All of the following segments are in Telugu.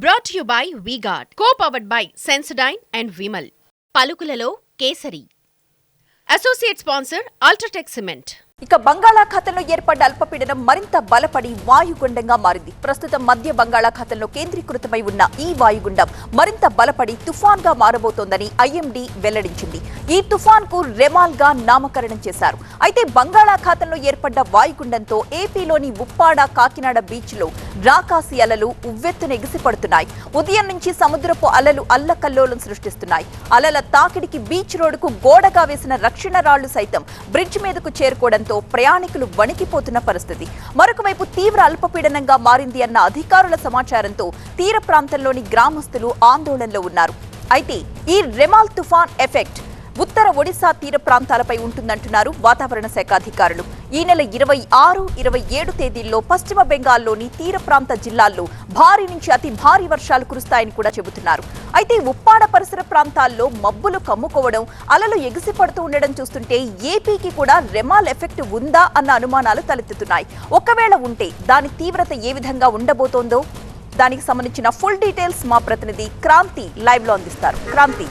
Brought to you by V-Guard, co-powered by Sensodyne and Vimal. పలుకులలో Kesari. Associate sponsor Ultratech Cement. ఇక బంగాళాఖాతంలో ఏర్పడ్డ అల్పపీడనం మరింత బలపడి వాయుగుండంగా మారింది. ప్రస్తుతం మధ్య బంగాళాఖాతంలో కేంద్రీకృతమై ఉన్న ఈ వాయుగుండం మరింత బలపడి తుఫాన్గా మారబోతోందని ఐఎండీ వెల్లడించింది. ఈ తుఫాన్కు రెమాల్ గా నామకరణం చేశారు. అయితే బంగాళాఖాతంలో ఏర్పడ్డ వాయుగుండంతో ఏపీలోని ఉప్పాడ, కాకినాడ బీచ్లో రాకాసి అలలు ఉవ్వెత్తున ఎగిసిపడుతున్నాయి. ఉదయం నుంచి సముద్రపు అలలు అల్లకల్లోలం సృష్టిస్తున్నాయి. అలల తాకిడికి బీచ్ రోడ్డుకు గోడగా వేసిన రక్షణ రాళ్లు సైతం బ్రిడ్జ్ మీదకు చేరుకోవడంతో ప్రయాణికులు వణికిపోతున్న పరిస్థితి. మరొకవైపు తీవ్ర అల్పపీడనంగా మారింది అన్న అధికారుల సమాచారంతో తీర ప్రాంతంలోని గ్రామస్తులు ఆందోళనలో ఉన్నారు. అయితే ఈ రెమాల్ తుఫాన్ ఎఫెక్ట్ ఉత్తర ఒడిశా తీర ప్రాంతాలపై ఉంటుందంటున్నారు వాతావరణ శాఖ అధికారులు. ఈ నెల 26, 27 తేదీల్లో పశ్చిమ బెంగాల్లోని తీర ప్రాంత జిల్లాల్లో భారీ నుంచి అతి భారీ వర్షాలు కురుస్తాయని కూడా చెబుతున్నారు. అయితే ఉప్పాడ పరిసర ప్రాంతాల్లో మబ్బులు కమ్ముకోవడం, అలలు ఎగిసిపడుతూ ఉండడం చూస్తుంటే ఏపీకి కూడా రెమాల్ ఎఫెక్ట్ ఉందా అన్న అనుమానాలు తలెత్తుతున్నాయి. ఒకవేళ ఉంటే దాని తీవ్రత ఏ విధంగా ఉండబోతోందో దానికి సంబంధించిన ఫుల్ డీటెయిల్స్ మా ప్రతినిధి క్రాంతి లైవ్ లో అందిస్తారు. క్రాంతి,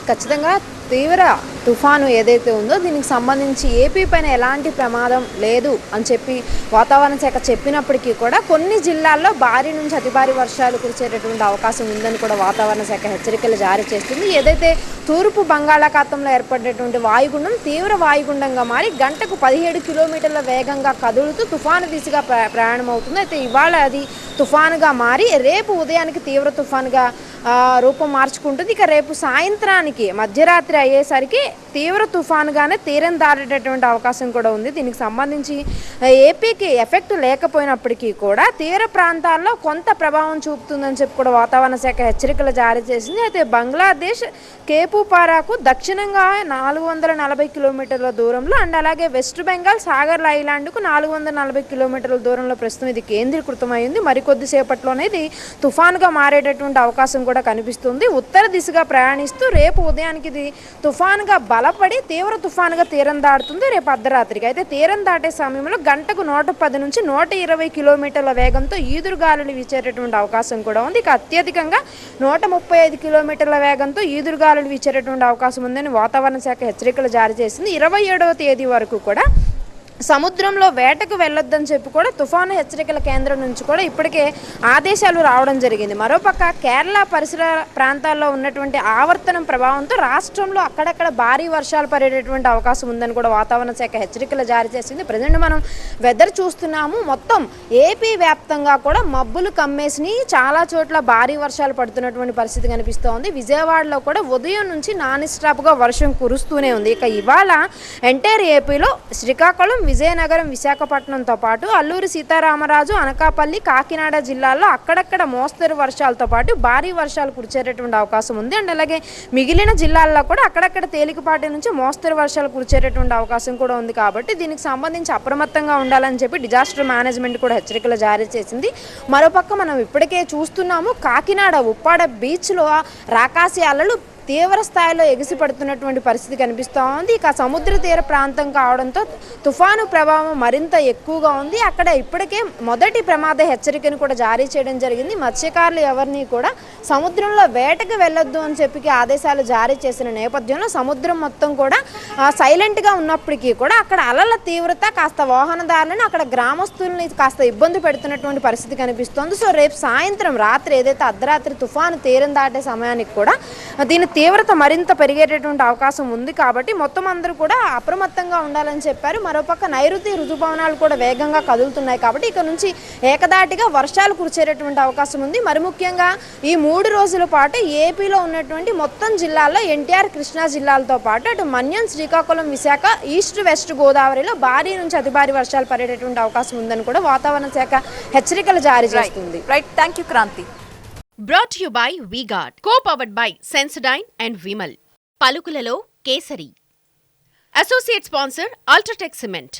ఖచ్చితంగా తీవ్ర తుఫాను ఏదైతే ఉందో దీనికి సంబంధించి ఏపీ పైన ఎలాంటి ప్రమాదం లేదు అని చెప్పి వాతావరణ శాఖ చెప్పినప్పటికీ కూడా కొన్ని జిల్లాల్లో భారీ నుంచి అతి భారీ వర్షాలు కురిసేటటువంటి అవకాశం ఉందని కూడా వాతావరణ శాఖ హెచ్చరికలు జారీ చేస్తుంది. ఏదైతే తూర్పు బంగాళాఖాతంలో ఏర్పడేటువంటి వాయుగుండం తీవ్ర వాయుగుండంగా మారి గంటకు 17 కిలోమీటర్ల వేగంగా కదులుతూ తుఫాను దిశగా ప్రయాణం అవుతుంది. అయితే ఇవాళ అది తుఫానుగా మారి రేపు ఉదయానికి తీవ్ర తుఫానుగా రూపం మార్చుకుంటుంది. ఇక రేపు సాయంత్రానికి మధ్యరాత్రి అయ్యేసరికి తీవ్ర తుఫానుగానే తీరం దాటేటటువంటి అవకాశం కూడా ఉంది. దీనికి సంబంధించి ఏపీకి ఎఫెక్ట్ లేకపోయినప్పటికీ కూడా తీర ప్రాంతాల్లో కొంత ప్రభావం చూపుతుందని చెప్పి కూడా వాతావరణ శాఖ హెచ్చరికలు జారీ చేసింది. అయితే బంగ్లాదేశ్ కేపుపారాకు దక్షిణంగా 440 కిలోమీటర్ల దూరంలో అండ్ అలాగే వెస్ట్ బెంగాల్ సాగర్ ఐలాండ్కు 440 కిలోమీటర్ల దూరంలో ప్రస్తుతం ఇది కేంద్రీకృతమైంది. మరికొద్దిసేపట్లోనే ఇది తుఫానుగా మారేటటువంటి అవకాశం కూడా కనిపిస్తుంది. ఉత్తర దిశగా ప్రయాణిస్తూ రేపు ఉదయానికి ఇది తుఫానుగా బలపడి తీవ్ర తుఫానుగా తీరం దాటుతుంది రేపు అర్ధరాత్రికి. అయితే తీరం దాటే సమయంలో గంటకు 110 నుంచి 120 కిలోమీటర్ల వేగంతో ఈదురుగాలులు వీచేటటువంటి అవకాశం కూడా ఉంది. ఇక అత్యధికంగా 135 కిలోమీటర్ల వేగంతో ఈదురుగాలులు వీచేటటువంటి అవకాశం ఉందని వాతావరణ శాఖ హెచ్చరికలు జారీ చేసింది. 27వ తేదీ వరకు కూడా సముద్రంలో వేటకు వెళ్ళొద్దని చెప్పి కూడా తుఫాను హెచ్చరికల కేంద్రం నుంచి కూడా ఇప్పటికే ఆదేశాలు రావడం జరిగింది. మరోపక్క కేరళ పరిసర ప్రాంతాల్లో ఉన్నటువంటి ఆవర్తనం ప్రభావంతో రాష్ట్రంలో అక్కడక్కడ భారీ వర్షాలు పడేటటువంటి అవకాశం ఉందని కూడా వాతావరణ శాఖ హెచ్చరికలు జారీ చేసింది. ప్రజెంట్ మనం వెదర్ చూస్తున్నాము. మొత్తం ఏపీ వ్యాప్తంగా కూడా మబ్బులు కమ్మేసి చాలా చోట్ల భారీ వర్షాలు పడుతున్నటువంటి పరిస్థితి కనిపిస్తోంది. విజయవాడలో కూడా ఉదయం నుంచి నాన్ స్టాప్గా వర్షం కురుస్తూనే ఉంది. ఇక ఇవాళ ఎంటైర్ ఏపీలో శ్రీకాకుళం, విజయనగరం, విశాఖపట్నంతో పాటు అల్లూరి సీతారామరాజు, అనకాపల్లి, కాకినాడ జిల్లాల్లో అక్కడక్కడ మోస్తరు వర్షాలతో పాటు భారీ వర్షాలు కురిచేటటువంటి అవకాశం ఉంది. అండ్ అలాగే మిగిలిన జిల్లాల్లో కూడా అక్కడక్కడ తేలికపాటి నుంచి మోస్తరు వర్షాలు కురిచేటటువంటి అవకాశం కూడా ఉంది. కాబట్టి దీనికి సంబంధించి అప్రమత్తంగా ఉండాలని చెప్పి డిజాస్టర్ మేనేజ్మెంట్ కూడా హెచ్చరికలు జారీ చేసింది. మరోపక్క మనం ఇప్పటికే చూస్తున్నాము, కాకినాడ ఉప్పాడ బీచ్లో రాకాసి అలలు తీవ్ర స్థాయిలో ఎగిసిపడుతున్నటువంటి పరిస్థితి కనిపిస్తూ ఉంది. ఇక సముద్ర తీర ప్రాంతం కావడంతో తుఫాను ప్రభావం మరింత ఎక్కువగా ఉంది. అక్కడ ఇప్పటికే మొదటి ప్రమాద హెచ్చరికను కూడా జారీ చేయడం జరిగింది. మత్స్యకారులు ఎవరిని కూడా సముద్రంలో వేటకు వెళ్ళొద్దు అని చెప్పి ఆదేశాలు జారీ చేసిన నేపథ్యంలో సముద్రం మొత్తం కూడా సైలెంట్గా ఉన్నప్పటికీ కూడా అక్కడ అలల తీవ్రత కాస్త వాహనదారులను, అక్కడ గ్రామస్తుల్ని కాస్త ఇబ్బంది పెడుతున్నటువంటి పరిస్థితి కనిపిస్తోంది. సో రేపు సాయంత్రం రాత్రి ఏదైతే అర్ధరాత్రి తుఫాను తీరం దాటే సమయానికి కూడా దీని తీవ్రత మరింత పెరిగేటటువంటి అవకాశం ఉంది. కాబట్టి మొత్తం అందరూ కూడా అప్రమత్తంగా ఉండాలని చెప్పారు. మరోపక్క నైరుతి ఋతుపవనాలు కూడా వేగంగా కదులుతున్నాయి. కాబట్టి ఇక నుంచి ఏకదాటిగా వర్షాలు కురిచేటటువంటి అవకాశం ఉంది. మరి ముఖ్యంగా ఈ 3 రోజుల పాటు ఏపీలో ఉన్నటువంటి మొత్తం జిల్లాల్లో ఎన్టీఆర్, కృష్ణా జిల్లాలతో పాటు అటు మన్యం, శ్రీకాకుళం, విశాఖ, ఈస్ట్ వెస్ట్ గోదావరిలో భారీ నుంచి అతి భారీ వర్షాలు పడేటటువంటి అవకాశం ఉందని కూడా వాతావరణ శాఖ హెచ్చరికలు జారీ చేస్తుంది. Right, thank you Kranti. Brought to you by V-Guard, co-powered by Sensodyne and Vimal. పలుకులలో Kesari. Associate sponsor Ultratech Cement.